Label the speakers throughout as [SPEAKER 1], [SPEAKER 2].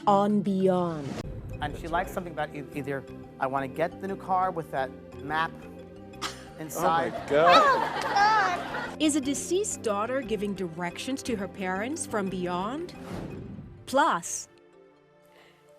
[SPEAKER 1] On Beyond.
[SPEAKER 2] And she likes something about either I want to get the new car with that map inside.
[SPEAKER 3] Oh my God.
[SPEAKER 1] Is a deceased daughter giving directions to her parents from beyond? Plus,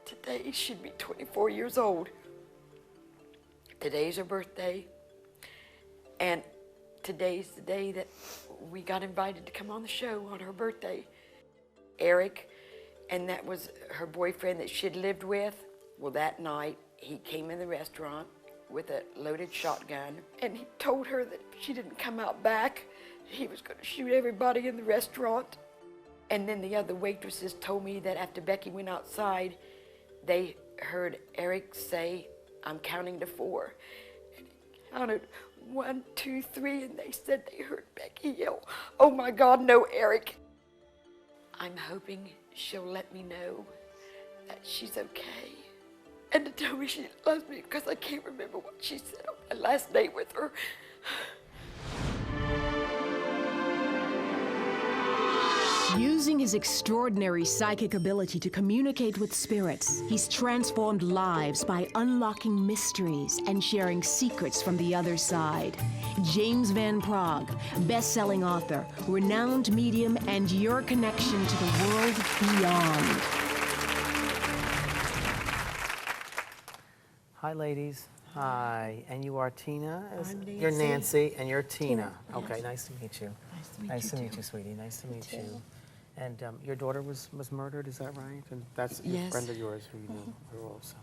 [SPEAKER 4] Today she'd be 24 years old. Today's her birthday. And today's the day that we got invited to come on the show on her birthday. Eric, and that was her boyfriend that she'd lived with. Well, that night, he came in the restaurant with a loaded shotgun, and he told her that if she didn't come out back, he was going to shoot everybody in the restaurant. And then the other waitresses told me that after Becky went outside, they heard Eric say, "I'm counting to 4." And he counted 1, 2, 3, and they said they heard Becky yell, "Oh my God, no, Eric." I'm hoping she'll let me know that she's okay. And to tell me she loves me, because I can't remember what she said on my last date with her.
[SPEAKER 1] using his extraordinary psychic ability to communicate with spirits, he's transformed lives by unlocking mysteries and sharing secrets from the other side. James Van Praagh, best-selling author, renowned medium, and your connection to the world beyond.
[SPEAKER 2] Hi, ladies. Hi. And you are Tina?
[SPEAKER 4] I'm Nancy.
[SPEAKER 2] You're Nancy, and you're Tina.
[SPEAKER 4] Tina,
[SPEAKER 2] Okay,
[SPEAKER 4] yes.
[SPEAKER 2] Nice to meet you.
[SPEAKER 4] Nice to meet you, too.
[SPEAKER 2] Sweetie. Nice to meet
[SPEAKER 4] too.
[SPEAKER 2] you. And your daughter was murdered, is that right? And that's a
[SPEAKER 4] Yes.
[SPEAKER 2] friend of yours who you knew her also.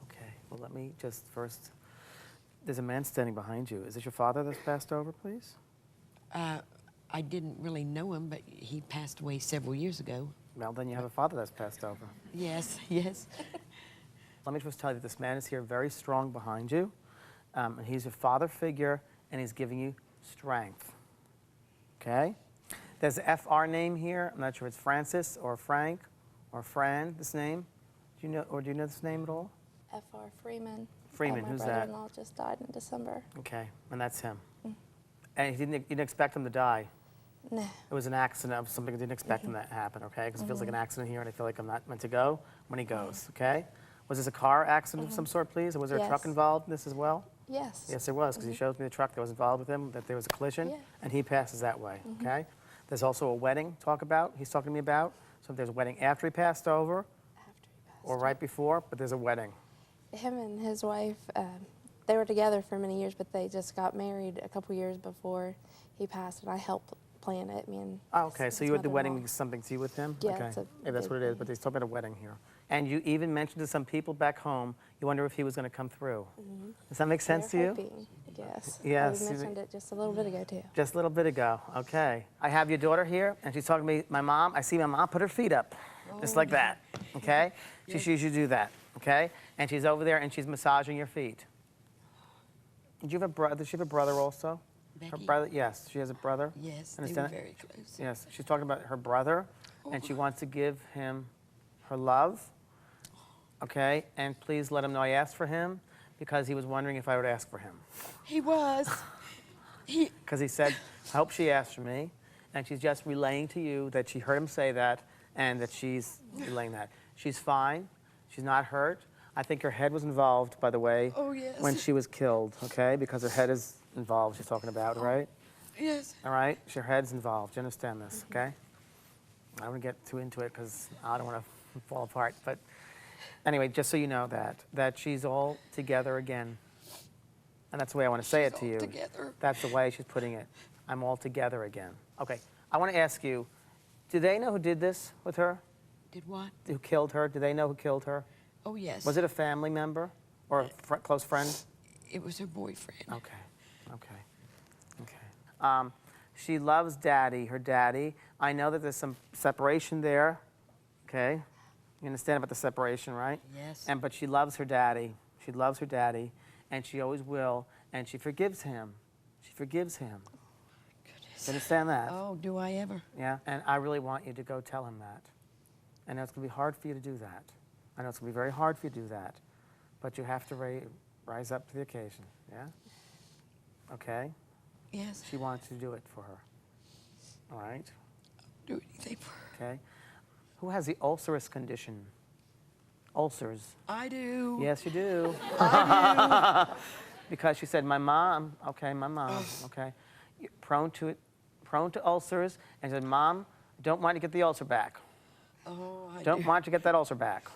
[SPEAKER 2] Okay, well, let me just first, there's a man standing behind you. Is this your father that's passed over, please?
[SPEAKER 4] I didn't really know him, but he passed away several years ago.
[SPEAKER 2] Well, then you have a father that's passed over.
[SPEAKER 4] Yes, yes.
[SPEAKER 2] Let me just tell you, this man is here very strong behind you. And he's your father figure, and he's giving you strength. Okay? There's an FR name here. I'm not sure if it's Francis or Frank or Fran, this name. Do you know this name at all?
[SPEAKER 5] F.R. Freeman.
[SPEAKER 2] Freeman, who's
[SPEAKER 5] My
[SPEAKER 2] that?
[SPEAKER 5] brother-in-law just died in December.
[SPEAKER 2] Okay, and that's him. And you didn't expect him to die.
[SPEAKER 5] Nah.
[SPEAKER 2] It was an accident of something. I didn't expect him to happen, okay? Because it feels like an accident here, and I feel like I'm not meant to go when he goes, okay? Was this a car accident of some sort, please? Or was there a truck
[SPEAKER 5] Yes.
[SPEAKER 2] involved in this as well?
[SPEAKER 5] Yes.
[SPEAKER 2] Yes, there was, because he showed me the truck that was involved with him, that there was a collision,
[SPEAKER 5] Yeah.
[SPEAKER 2] and he passes that way, okay? There's also a wedding he's talking to me about. So there's a wedding after he passed over,
[SPEAKER 5] After he passed
[SPEAKER 2] or right before, but there's a wedding.
[SPEAKER 5] Him and his wife, they were together for many years, but they just got married a couple years before he passed, and I helped plan it. Me and
[SPEAKER 2] Oh, okay, so you had the wedding
[SPEAKER 5] mother-in-law.
[SPEAKER 2] something to you with him?
[SPEAKER 5] Yeah,
[SPEAKER 2] Okay.
[SPEAKER 5] it's a
[SPEAKER 2] Yeah, that's
[SPEAKER 5] big
[SPEAKER 2] what it is,
[SPEAKER 5] thing.
[SPEAKER 2] but they talk about a wedding here. And you even mentioned to some people back home, you wonder if he was going to come through. Does that make sense to
[SPEAKER 5] They're
[SPEAKER 2] you?
[SPEAKER 5] hoping. Yes.
[SPEAKER 2] Yes,
[SPEAKER 5] I
[SPEAKER 2] you-
[SPEAKER 5] mentioned it just a little bit ago, too.
[SPEAKER 2] Just a little bit ago, okay. I have your daughter here, and she's talking to me, my mom, I see my mom put her feet up, just like that, okay? She usually do that, okay? And she's over there, and she's massaging your feet. Did you have a brother? Does she have a brother also? Her
[SPEAKER 4] Becky?
[SPEAKER 2] brother, yes, she has a brother.
[SPEAKER 4] Yes, they were
[SPEAKER 2] Understand?
[SPEAKER 4] very close.
[SPEAKER 2] Yes, she's talking about her brother, and she wants to give him her love, okay? And please let him know I asked for him, because he was wondering if I would ask for him.
[SPEAKER 4] He was.
[SPEAKER 2] Because he said, I hope she asked for me, and she's just relaying to you that she heard him say that, and that she's relaying that. She's fine, she's not hurt. I think her head was involved, by the way,
[SPEAKER 4] Oh, yes.
[SPEAKER 2] when she was killed, okay? Because her head is involved, she's talking about, right?
[SPEAKER 4] Yes.
[SPEAKER 2] All right, her head's involved, you understand this, okay? I don't want to get too into it, because I don't want to fall apart, but anyway, just so you know that she's all together again. And that's the way I want to say it to
[SPEAKER 4] all
[SPEAKER 2] you.
[SPEAKER 4] together.
[SPEAKER 2] That's the way she's putting it. I'm all together again. Okay, I want to ask you, do they know who did this with her?
[SPEAKER 4] Did what?
[SPEAKER 2] Who killed her? Do they know who killed her?
[SPEAKER 4] Oh, yes.
[SPEAKER 2] Was it a family member or a close friend?
[SPEAKER 4] It was her boyfriend.
[SPEAKER 2] Okay. She loves daddy, her daddy. I know that there's some separation there, okay? You understand about the separation, right?
[SPEAKER 4] Yes.
[SPEAKER 2] But she loves her daddy. She loves her daddy, and she always will, and she forgives him. She forgives him.
[SPEAKER 4] Goodness.
[SPEAKER 2] You understand that?
[SPEAKER 4] Oh, do I ever?
[SPEAKER 2] Yeah, and I really want you to go tell him that. I know it's going to be hard for you to do that. I know it's going to be very hard for you to do that, but you have to rise up to the occasion, yeah? Okay?
[SPEAKER 4] Yes.
[SPEAKER 2] She wants you to do it for her. All right?
[SPEAKER 4] Do anything for her.
[SPEAKER 2] Okay? Who has the ulcerous condition? Ulcers.
[SPEAKER 4] I do.
[SPEAKER 2] Yes, you do. Because she said, my mom, okay, you're prone to ulcers, and she said, Mom, don't want to get the ulcer back.
[SPEAKER 4] Oh, I
[SPEAKER 2] Don't
[SPEAKER 4] do.
[SPEAKER 2] want to get that ulcer back.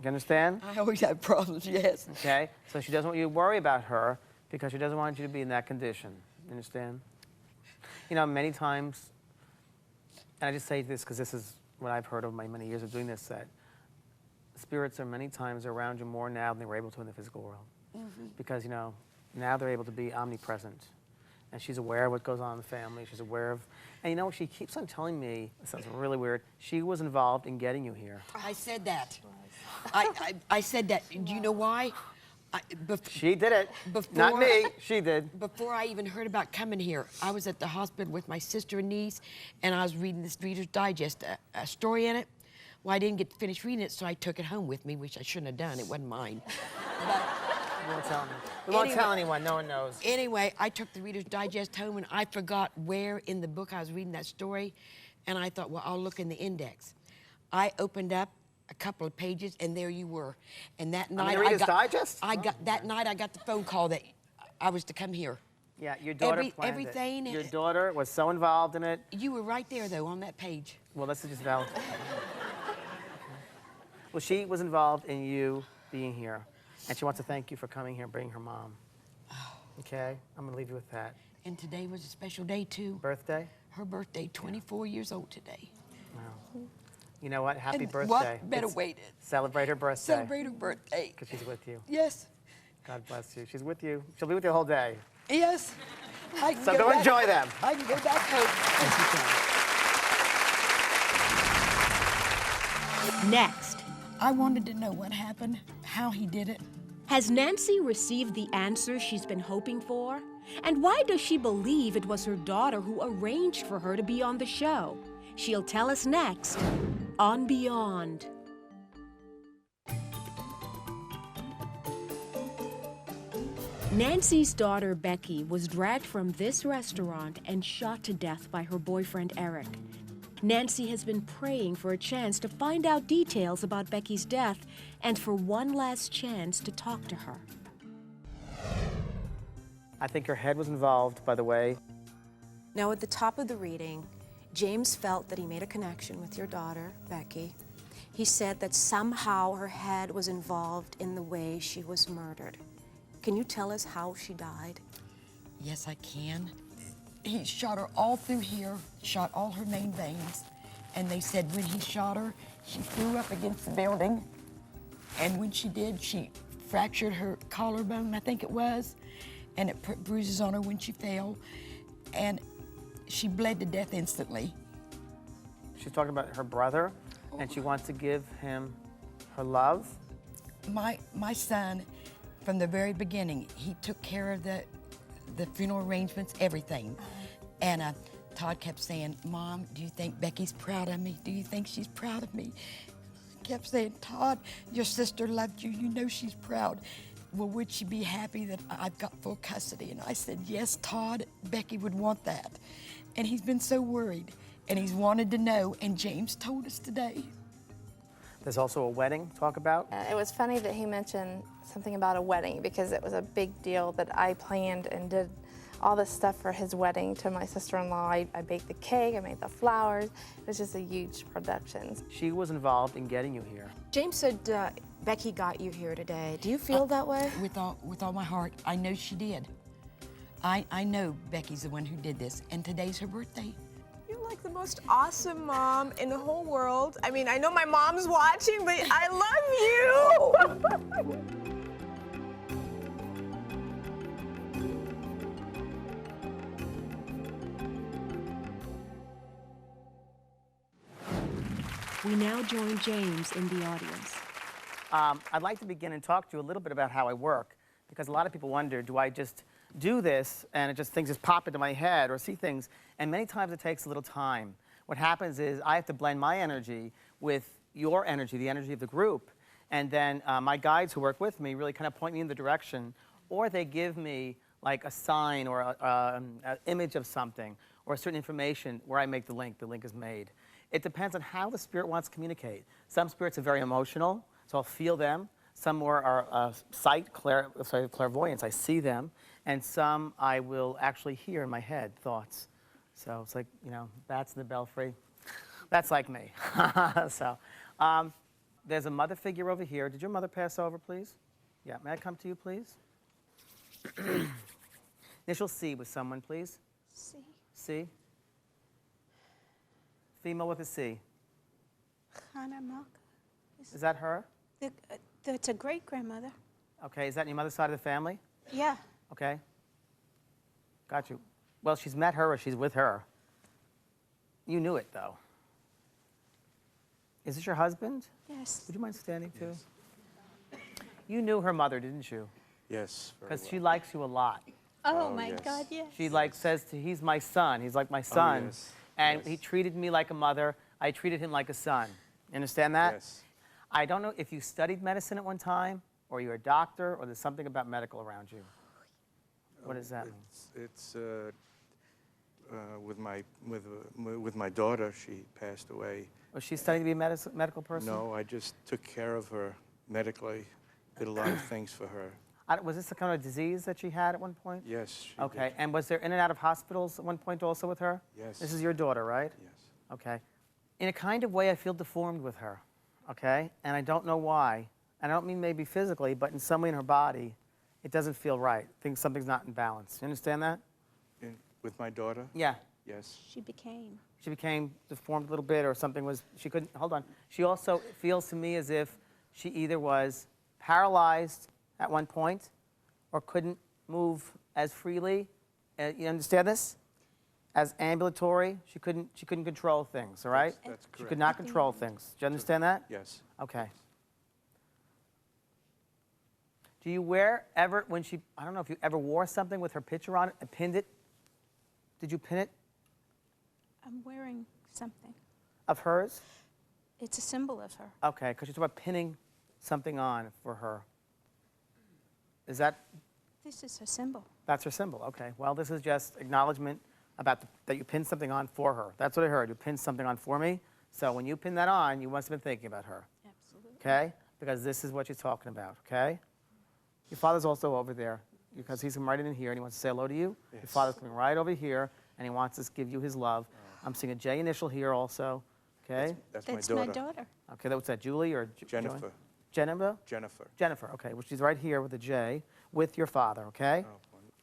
[SPEAKER 2] You understand?
[SPEAKER 4] I always have problems, yes.
[SPEAKER 2] Okay, so she doesn't want you to worry about her because she doesn't want you to be in that condition. You understand? You know, many times, and I just say this because this is what I've heard over my many years of doing this, that spirits are many times around you more now than they were able to in the physical world. Because, you know, now they're able to be omnipresent. And she's aware of what goes on in the family. She's aware of, and you know, she keeps on telling me, it sounds really weird, she was involved in getting you here.
[SPEAKER 4] I said that. I said that. Do you know why?
[SPEAKER 2] She did it. Not me. She did.
[SPEAKER 4] Before I even heard about coming here, I was at the hospital with my sister and niece, and I was reading this Reader's Digest, a story in it. Well, I didn't get to finish reading it, so I took it home with me, which I shouldn't have done. It wasn't mine. But
[SPEAKER 2] We won't tell, we won't tell anyone. No one knows.
[SPEAKER 4] anyway, I took the Reader's Digest home, and I forgot where in the book I was reading that story, and I thought, well, I'll look in the index. I opened up a couple of pages, and there you were. And that night,
[SPEAKER 2] the Reader's Digest?
[SPEAKER 4] That night I got the phone call that I was to come here.
[SPEAKER 2] Yeah, your daughter planned
[SPEAKER 4] everything-
[SPEAKER 2] it. Your daughter was so involved in it.
[SPEAKER 4] You were right there, though, on that page.
[SPEAKER 2] Well, this is just valid. Well, she was involved in you being here, and she wants to thank you for coming here and bringing her mom. Okay? I'm going to leave you with that.
[SPEAKER 4] And today was a special day, too.
[SPEAKER 2] Birthday?
[SPEAKER 4] Her birthday, 24 years old today.
[SPEAKER 2] Wow. You know what? Happy
[SPEAKER 4] And
[SPEAKER 2] birthday.
[SPEAKER 4] what better
[SPEAKER 2] It's-
[SPEAKER 4] way to
[SPEAKER 2] Celebrate her birthday.
[SPEAKER 4] celebrate her birthday?
[SPEAKER 2] Because she's with you.
[SPEAKER 4] Yes.
[SPEAKER 2] God bless you. She's with you. She'll be with you the whole day.
[SPEAKER 4] Yes. I can
[SPEAKER 2] So go
[SPEAKER 4] back-
[SPEAKER 2] enjoy them.
[SPEAKER 4] I can go back home.
[SPEAKER 1] Next,
[SPEAKER 4] I wanted to know what happened, how he did it.
[SPEAKER 1] has Nancy received the answer she's been hoping for? And why does she believe it was her daughter who arranged for her to be on the show? She'll tell us next on Beyond. Nancy's daughter Becky was dragged from this restaurant and shot to death by her boyfriend Eric. Nancy has been praying for a chance to find out details about Becky's death and for one last chance to talk to her.
[SPEAKER 2] I think her head was involved, by the way.
[SPEAKER 6] Now, at the top of the reading, James felt that he made a connection with your daughter, Becky. He said that somehow her head was involved in the way she was murdered. Can you tell us how she died?
[SPEAKER 4] Yes, I can. He shot her all through here, shot all her main veins, and they said when he shot her, she threw up against the building, and when she did, she fractured her collarbone, I think it was, and it put bruises on her when she fell, and she bled to death instantly.
[SPEAKER 2] She's talking about her brother, and she wants to give him her love.
[SPEAKER 4] My son, from the very beginning, he took care of the funeral arrangements, everything. And Todd kept saying, Mom, do you think Becky's proud of me? Do you think she's proud of me? I kept saying, Todd, your sister loved you. You know she's proud. Well, would she be happy that I've got full custody? And I said, yes, Todd, Becky would want that. And he's been so worried, and he's wanted to know, and James told us today.
[SPEAKER 2] There's also a wedding to talk about.
[SPEAKER 5] It was funny that he mentioned something about a wedding because it was a big deal that I planned and did all this stuff for his wedding to my sister-in-law. I baked the cake, I made the flowers. It was just a huge production.
[SPEAKER 2] She was involved in getting you here.
[SPEAKER 6] James said Becky got you here today. Do you feel that way?
[SPEAKER 4] With all my heart, I know she did. I know Becky's the one who did this, and today's her birthday.
[SPEAKER 7] You're like the most awesome mom in the whole world. I mean, I know my mom's watching, but I love you.
[SPEAKER 1] We now join James in the audience.
[SPEAKER 2] I'd like to begin and talk to you a little bit about how I work, because a lot of people wonder, do I just do this and things just pop into my head or see things? And many times it takes a little time. What happens is I have to blend my energy with your energy, the energy of the group, and then my guides who work with me really kind of point me in the direction, or they give me like a sign or an image of something or a certain information where I make the link. The link is made. It depends on how the spirit wants to communicate. Some spirits are very emotional, so I'll feel them. Some more are clairvoyance, I see them. And some I will actually hear in my head, thoughts. So it's like, you know, bats in the belfry. That's like me. So there's a mother figure over here. Did your mother pass over, please? Yeah, may I come to you, please? Initial C with someone, please.
[SPEAKER 3] C.
[SPEAKER 2] C. Female with a C.
[SPEAKER 3] Hannah Malka.
[SPEAKER 2] Is that her?
[SPEAKER 3] That's a great-grandmother.
[SPEAKER 2] Okay, is that on your mother's side of the family?
[SPEAKER 3] Yeah.
[SPEAKER 2] Okay. Got you. Well, she's met her or she's with her. You knew it, though. Is this your husband?
[SPEAKER 3] Yes.
[SPEAKER 2] Would you mind standing, too? You knew her mother, didn't you?
[SPEAKER 8] Yes, very
[SPEAKER 2] Because
[SPEAKER 8] well.
[SPEAKER 2] she likes you a lot.
[SPEAKER 3] Oh,
[SPEAKER 8] Oh,
[SPEAKER 3] my
[SPEAKER 8] yes.
[SPEAKER 3] God, yes.
[SPEAKER 2] She, like, says he's my son. He's like my son.
[SPEAKER 8] yes.
[SPEAKER 2] And
[SPEAKER 8] Yes.
[SPEAKER 2] he treated me like a mother. I treated him like a son. You understand that?
[SPEAKER 8] Yes.
[SPEAKER 2] I don't know if you studied medicine at one time, or you're a doctor, or there's something about medical around you. What does that mean?
[SPEAKER 8] It's with my daughter. She passed away.
[SPEAKER 2] Was she studying to be a medical person?
[SPEAKER 8] No, I just took care of her medically. Did a lot of things for her.
[SPEAKER 2] Was this the kind of disease that she had at one point?
[SPEAKER 8] Yes. She
[SPEAKER 2] Okay,
[SPEAKER 8] did.
[SPEAKER 2] and was there in and out of hospitals at one point also with her?
[SPEAKER 8] Yes.
[SPEAKER 2] This is your daughter, right?
[SPEAKER 8] Yes.
[SPEAKER 2] Okay. In a kind of way, I feel deformed with her, okay? And I don't know why. And I don't mean maybe physically, but in some way in her body, it doesn't feel right. I think something's not in balance. You understand that?
[SPEAKER 8] With my daughter.
[SPEAKER 2] Yeah.
[SPEAKER 8] Yes.
[SPEAKER 3] She became.
[SPEAKER 2] She became deformed a little bit or something was, she couldn't, hold on. She also feels to me as if she either was paralyzed at one point or couldn't move as freely. You understand this? As ambulatory, she couldn't control things, all right?
[SPEAKER 8] That's
[SPEAKER 2] She could
[SPEAKER 8] correct.
[SPEAKER 2] not control things. Do you understand that?
[SPEAKER 8] Yes.
[SPEAKER 2] Okay. Do you ever, when she, I don't know if you ever wore something with her picture on it and pinned it? Did you pin it
[SPEAKER 3] I'm wearing something.
[SPEAKER 2] of hers?
[SPEAKER 3] It's a symbol of her.
[SPEAKER 2] Okay, because you're talking about pinning something on for her. Is that,
[SPEAKER 3] This is her symbol.
[SPEAKER 2] that's her symbol? Okay, well, this is just acknowledgement about that you pinned something on for her. That's what I heard, you pinned something on for me. So when you pinned that on, you must have been thinking about her,
[SPEAKER 3] Absolutely.
[SPEAKER 2] okay? Because this is what you're talking about, okay? Your father's also over there because he's right in here and he wants to say hello to you. Your
[SPEAKER 8] Yes.
[SPEAKER 2] father's coming right over here and he wants to give you his love. I'm seeing a J initial here also, okay?
[SPEAKER 8] That's
[SPEAKER 3] That's
[SPEAKER 8] my
[SPEAKER 3] my
[SPEAKER 8] daughter.
[SPEAKER 3] daughter.
[SPEAKER 2] Okay, what's that, Julie or
[SPEAKER 8] Jennifer.
[SPEAKER 2] Joy? Jennifer?
[SPEAKER 8] Jennifer.
[SPEAKER 2] Jennifer, okay, well, she's right here with a J with your father, okay?
[SPEAKER 8] Oh, wonderful.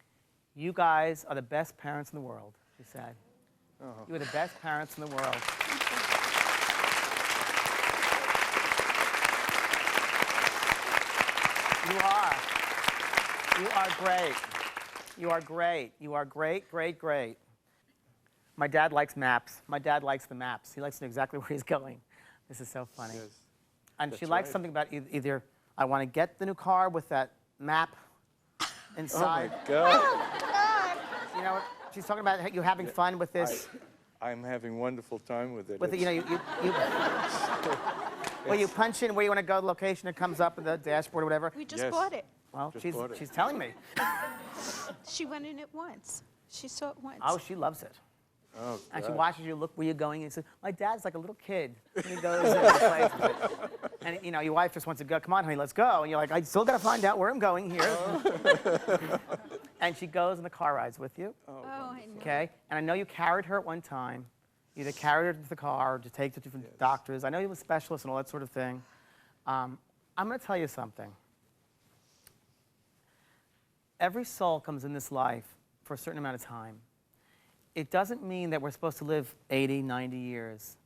[SPEAKER 2] You guys are the best parents in the world, she said.
[SPEAKER 8] Oh.
[SPEAKER 2] You are the best parents in the world. You are. You are great. You are great. You are great, great, great. My dad likes maps. My dad likes the maps. He likes to know exactly where he's going. This is so funny.
[SPEAKER 8] Yes.
[SPEAKER 2] And she
[SPEAKER 8] That's
[SPEAKER 2] likes
[SPEAKER 8] right.
[SPEAKER 2] something about either I want to get the new car with that map
[SPEAKER 8] Oh
[SPEAKER 2] inside.
[SPEAKER 8] my God.
[SPEAKER 2] You know, she's talking about you having fun with this.
[SPEAKER 8] I'm having wonderful time with it.
[SPEAKER 2] With the, you know, well, you punch in where you want to go, the location, it comes up with the dashboard or whatever.
[SPEAKER 3] We just
[SPEAKER 8] Yes.
[SPEAKER 3] bought it.
[SPEAKER 2] Well,
[SPEAKER 8] Just
[SPEAKER 2] she's
[SPEAKER 8] bought it.
[SPEAKER 2] she's telling me.
[SPEAKER 3] She went in it once. She saw it once.
[SPEAKER 2] Oh, she loves it.
[SPEAKER 8] Oh,
[SPEAKER 2] And she
[SPEAKER 8] God.
[SPEAKER 2] watches you look where you're going and says, my dad's like a little kid. And he goes and he plays with it. And, you know, your wife just wants to go, come on, honey, let's go. And you're like, I still got to find out where I'm going here. And she goes and the car rides with you,
[SPEAKER 3] Oh, I know.
[SPEAKER 2] okay? And I know you carried her at one time. You either carried her to the car or to take her to different doctors. I know you were a specialist and all that sort of thing. I'm going to tell you something. Every soul comes in this life for a certain amount of time. It doesn't mean that we're supposed to live 80, 90 years.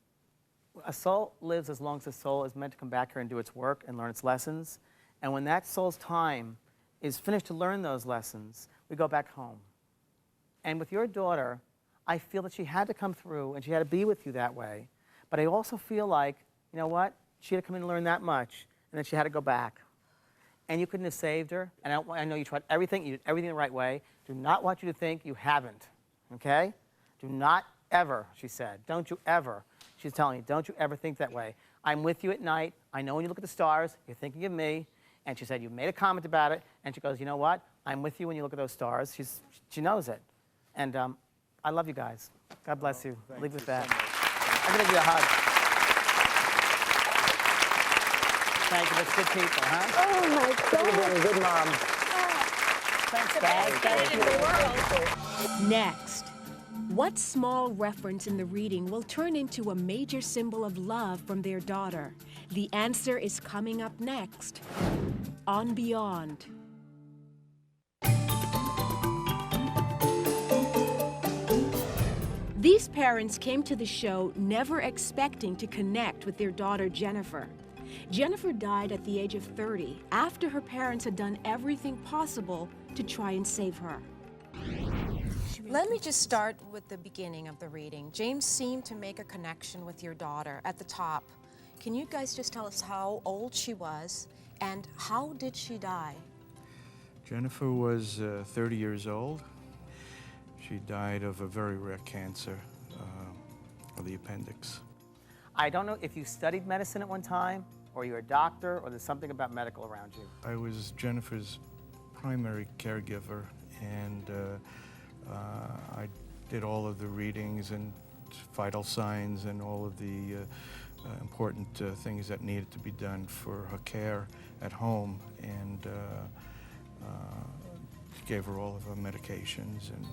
[SPEAKER 2] A soul lives as long as a soul is meant to come back here and do its work and learn its lessons. And when that soul's time is finished to learn those lessons, we go back home. And with your daughter, I feel that she had to come through and she had to be with you that way. But I also feel like, you know what? She had to come in and learn that much, and then she had to go back. And you couldn't have saved her. And I know you tried everything, you did everything the right way. Do not want you to think you haven't, okay? Do not ever, she said, don't you ever. She's telling you, don't you ever think that way. I'm with you at night. I know when you look at the stars, you're thinking of me. And she said, you made a comment about it. And she goes, you know what? I'm with you when you look at those stars. She knows it. And I love you guys. God bless you.
[SPEAKER 8] Thank
[SPEAKER 2] Leave
[SPEAKER 8] you
[SPEAKER 2] with
[SPEAKER 8] so
[SPEAKER 2] that.
[SPEAKER 8] much. Thank
[SPEAKER 2] I'm going to give you a hug. Thank you. That's good people, huh?
[SPEAKER 7] Oh my
[SPEAKER 2] You're
[SPEAKER 7] God.
[SPEAKER 2] doing a good mom. Thanks, guys. Thank you.
[SPEAKER 1] Next, what small reference in the reading will turn into a major symbol of love from their daughter? The answer is coming up next on Beyond. These parents came to the show never expecting to connect with their daughter Jennifer. Jennifer died at the age of 30 after her parents had done everything possible to try and save her.
[SPEAKER 6] Let me just start with the beginning of the reading. James seemed to make a connection with your daughter at the top. Can you guys just tell us how old she was and how did she die?
[SPEAKER 8] Jennifer was 30 years old. She died of a very rare cancer of the appendix.
[SPEAKER 2] I don't know if you studied medicine at one time, or you're a doctor, or there's something about medical around you.
[SPEAKER 8] I was Jennifer's primary caregiver, and I did all of the readings and vital signs and all of the important things that needed to be done for her care at home, and gave her all of her medications and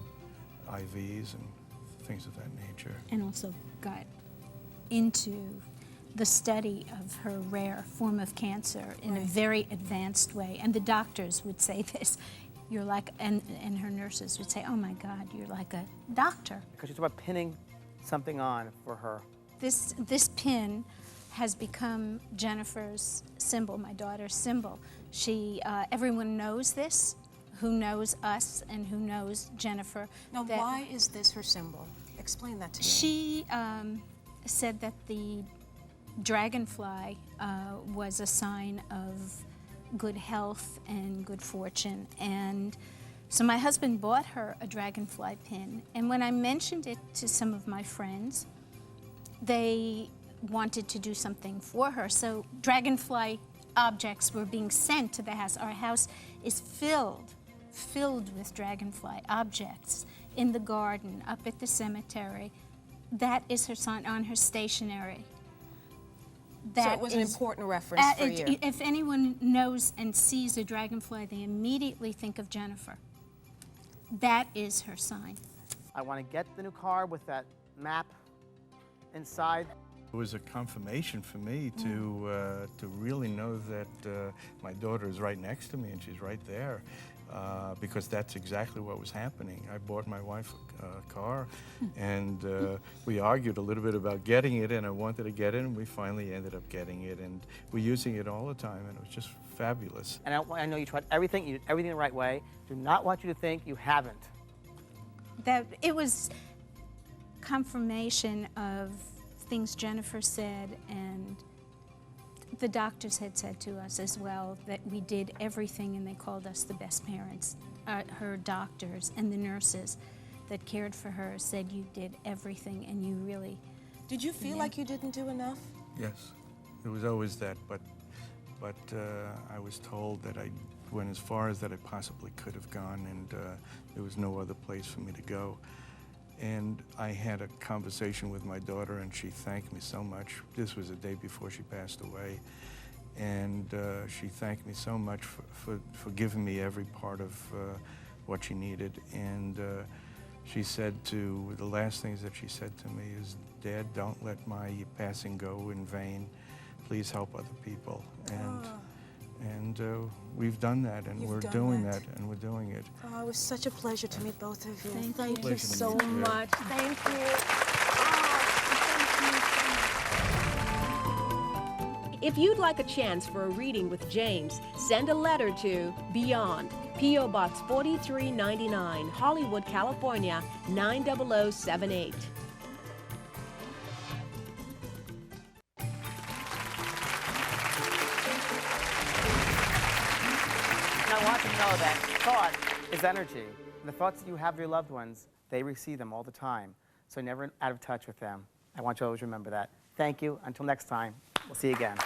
[SPEAKER 8] IVs and things of that nature.
[SPEAKER 9] And also got into the study of her rare form of cancer in a very advanced way. And the doctors would say this, you're like, and her nurses would say, oh my God, you're like a doctor.
[SPEAKER 2] Because you're talking about pinning something on for her.
[SPEAKER 9] This pin has become Jennifer's symbol, my daughter's symbol. Everyone knows this, who knows us and who knows Jennifer.
[SPEAKER 6] Now, why is this her symbol? Explain that to me.
[SPEAKER 9] She said that the dragonfly was a sign of good health and good fortune. And so my husband bought her a dragonfly pin. And when I mentioned it to some of my friends, they wanted to do something for her. So dragonfly objects were being sent to the house. Our house is filled with dragonfly objects in the garden, up at the cemetery. That is her sign on her stationery.
[SPEAKER 6] So it was an important reference for you.
[SPEAKER 9] If anyone knows and sees a dragonfly, they immediately think of Jennifer. That is her sign.
[SPEAKER 2] I want to get the new car with that map inside.
[SPEAKER 8] It was a confirmation for me to really know that my daughter is right next to me and she's right there, because that's exactly what was happening. I bought my wife a car, and we argued a little bit about getting it, and I wanted to get it, and we finally ended up getting it, and we're using it all the time, and it was just fabulous.
[SPEAKER 2] And I know you tried everything, you did everything the right way. Do not want you to think you haven't.
[SPEAKER 9] That it was confirmation of things Jennifer said, and the doctors had said to us as well that we did everything, and they called us the best parents. Her doctors and the nurses that cared for her said you did everything, and you really...
[SPEAKER 6] Did you feel like you didn't do enough?
[SPEAKER 8] Yes, it was always that, but I was told that I went as far as that I possibly could have gone, and there was no other place for me to go. And I had a conversation with my daughter, and she thanked me so much. This was the day before she passed away. And she thanked me so much for giving me every part of what she needed. And she said the last things that she said to me is, Dad, don't let my passing go in vain. Please help other people. And we've done that, and we're doing that, and we're doing it.
[SPEAKER 6] Oh, it was such a pleasure to meet both of you.
[SPEAKER 9] Thank you.
[SPEAKER 6] You so much.
[SPEAKER 7] Thank you.
[SPEAKER 1] If you'd like a chance for a reading with James, send a letter to Beyond, P.O. Box 4399, Hollywood, California, 90078.
[SPEAKER 2] And I want you to know that thought is energy. And the thoughts that you have of your loved ones, they receive them all the time. So never out of touch with them. I want you to always remember that. Thank you. Until next time, we'll see you again. Do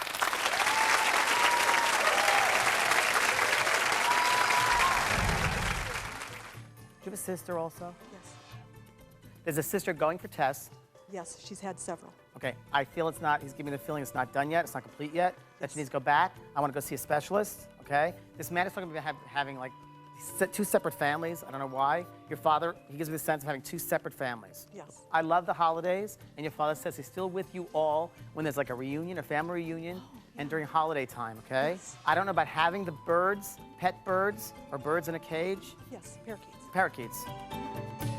[SPEAKER 2] you have a sister also?
[SPEAKER 10] Yes.
[SPEAKER 2] There's a sister going for tests.
[SPEAKER 10] Yes, she's had several.
[SPEAKER 2] Okay, I feel it's not, he's giving me the feeling it's not done yet, it's not complete yet, that you need to go back. I want to go see a specialist, okay? This man is talking about having like two separate families. I don't know why. Your father, he gives me the sense of having two separate families.
[SPEAKER 10] Yes.
[SPEAKER 2] I love the holidays, and your father says he's still with you all when there's like a reunion, a family reunion, and during holiday time, okay?
[SPEAKER 10] Yes.
[SPEAKER 2] I don't know about having the birds, pet birds, or birds in a cage.
[SPEAKER 10] Yes, parakeets.
[SPEAKER 2] Parakeets.